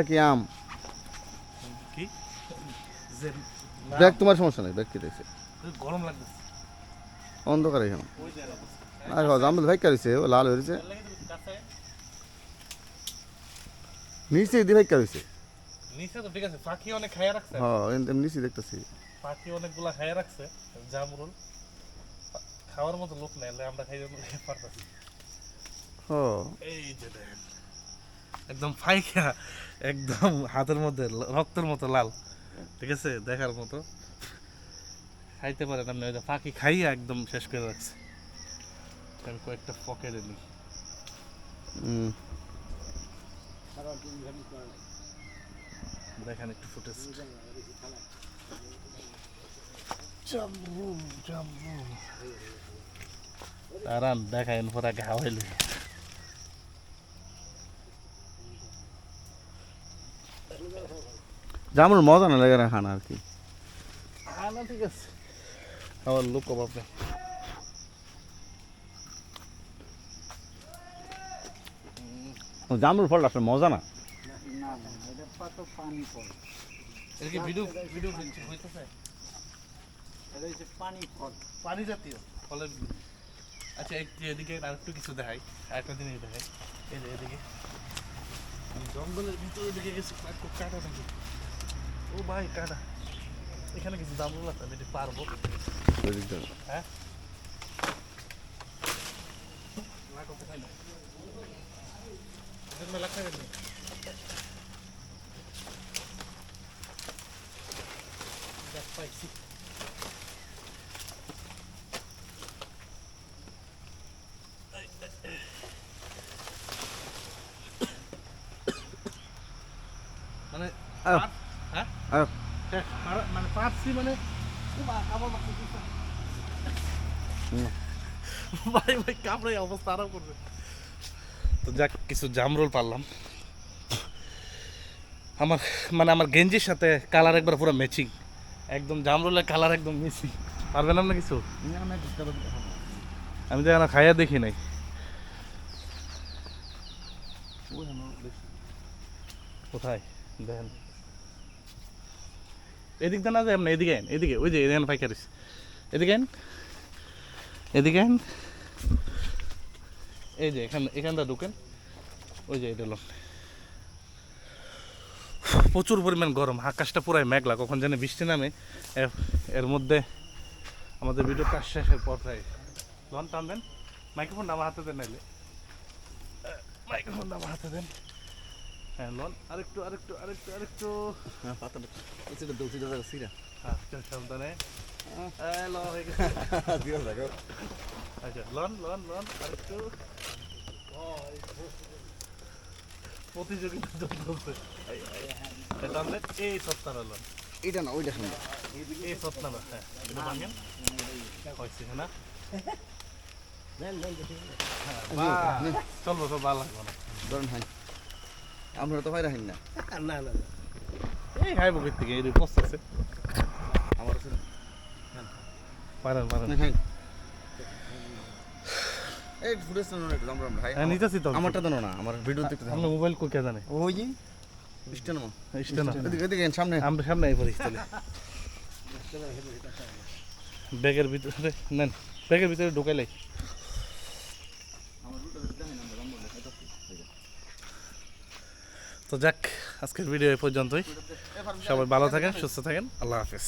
কি আম কি ব্যাগ তোমার সমস্যা নেই ব্যাগ কেটেছে গরম লাগতেছে অন্ধকারে কেন আর জামরুল ভাই কারিছে ও লাল হয়েছে নিচে দি ভাই কারিছে নিচে তো ঠিক আছে পাখি অনেক খাইয়া রাখছে হ্যাঁ এমনি নিচে দেখতেছি পাখি অনেকগুলা খাইয়া রাখছে জামরুল খাওয়ার মতো লোক নাই আমরা খাইতে পারতাছি হ্যাঁ এই যে দেখেন একদম ফাইকা একদম হাতের মধ্যে রক্তের মতো লাল ঠিক আছে দেখার মতো খাইতে পারেন আপনি ওই যে পাখি খাইয়া একদম শেষ করে রাখছে আমি কয়েকটা পকেটে নিই দেখেন একটু ফুটেজ দাঁড়ান দেখাইন পরে আগে হাওয়াইলে জামরুল মজা না লাগে না খানা আর কি না ঠিক আছে আমার লোক অভাব নেই জামরুল ফলটা আসলে মজা না এটা কি ভিডিও ভিডিও হইতেছে এটা হচ্ছে পানি ফল পানি জাতীয় ফলের আচ্ছা এদিকে আরেকটু কিছু দেখাই আরেকটা জিনিস দেখাই এই যে এদিকে জঙ্গলের ভিতরে দিকে গেছি কাটা নাকি ও ভাই কাটা এখানে কিছু জামরুল আছে আমি পারবো হ্যাঁ লাগো কোথায় না এদের মেলা খাবেন না পাইছি মানে হ্যাঁ মানে পারছি মানে ভাই ভাই কাপড়ে অবস্থা আরাম করবে তো যাক কিছু জামরুল পারলাম আমার মানে আমার গেঞ্জির সাথে কালার একবার পুরো ম্যাচিং একদম জামরুলের কালার একদম মিসিং পারবেন না কিছু আমি তো এখন খাইয়া দেখি নাই কোথায় দেখেন এদিক না যায় আপনি এদিকে আইন এদিকে ওই যে এখানে পাইকারিস এদিকে আইন এদিকে আইন এই যে এখানটা ঢুকেন ওই যে এটা প্রচুর পরিমাণ গরম আকাশটা পুরাই মেঘলা কখন জানি বৃষ্টি নামে এর মধ্যে আমাদের ভিডিও কাজ শেষের পর প্রায় লন টানবেন মাইক্রোফোনটা আমার হাতে দেন নাইলে মাইক্রোফোনটা আমার হাতে দেন হ্যাঁ লন আরেকটু আরেকটু আরেকটু আরেকটু সাবধানে আচ্ছা লন লন লন আরেকটু প্রতিযোগিতা চলছে এই সপ্তাহ লন এটা না ওইটা শুনবো এই সপ্তাহ হ্যাঁ এটা ভাঙেন হয়েছে না চলবো সব ভালো লাগবে না ধরেন হাই আপনারা তো হয় রাখেন না না না এই খাইবো কই থেকে এই পোস্ট আছে আমার পারেন পারেন এই ফুটেজ না একটু আমরা ভাই হ্যাঁ নিতেছি তো আমারটা দেন না আমার ভিডিও দেখতে আমরা মোবাইল কো কে জানে ওই যে স্টেন মা স্টেন এদিকে এদিকে সামনে আমরা সামনে এই পরিস তাহলে ব্যাগের ভিতরে নেন ব্যাগের ভিতরে ঢুকাইলাই তো যাক আজকের ভিডিও এই পর্যন্তই সবাই ভালো থাকেন সুস্থ থাকেন আল্লাহ হাফেজ